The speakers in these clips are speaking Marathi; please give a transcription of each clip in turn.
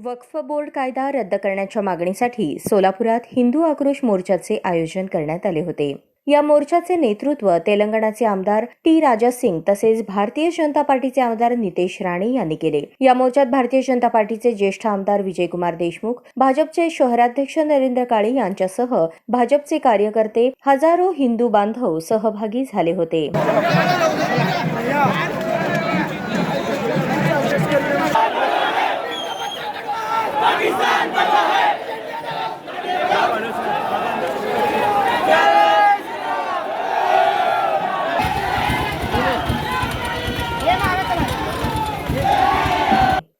वक्फ बोर्ड कायदा रद्द करण्याच्या मागणीसाठी सोलापुरात हिंदू आक्रोश मोर्चाचे आयोजन करण्यात आले होते. या मोर्चाचे नेतृत्व तेलंगणाचे आमदार टी राजा सिंग तसेच भारतीय जनता पार्टीचे आमदार नितेश राणे यांनी केले. या मोर्चात भारतीय जनता पार्टीचे ज्येष्ठ आमदार विजयकुमार देशमुख, भाजपचे शहराध्यक्ष नरेंद्र काळे यांच्यासह भाजपचे कार्यकर्ते, हजारो हिंदू बांधव सहभागी झाले होते.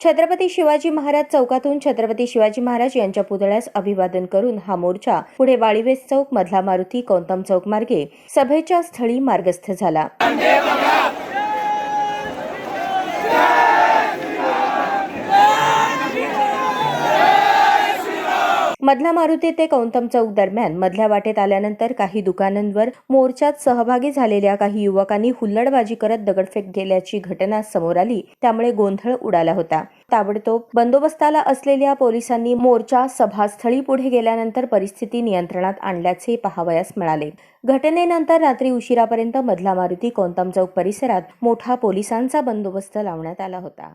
छत्रपती शिवाजी महाराज चौकातून छत्रपती शिवाजी महाराज यांच्या पुतळ्यास अभिवादन करून हा मोर्चा पुढे वाळीवेस चौक, मधला मारुती, कौंतम चौक मार्गे सभेच्या स्थळी मार्गस्थ झाला. मधला मारुती ते कौंतम चौक दरम्यान मधल्या वाटेत आल्यानंतर काही दुकानांवर मोर्चात सहभागी झालेल्या काही युवकांनी हुल्लडबाजी करत दगडफेक केल्याची घटना समोर आली. त्यामुळे गोंधळ उडाला होता. ताबडतोब बंदोबस्ताला असलेल्या पोलिसांनी मोर्चा सभास्थळी पुढे गेल्यानंतर परिस्थिती नियंत्रणात आणल्याचे पाहावयास मिळाले. घटनेनंतर रात्री उशिरापर्यंत मधला मारुती, कौंतम चौक परिसरात मोठा पोलिसांचा बंदोबस्त लावण्यात आला होता.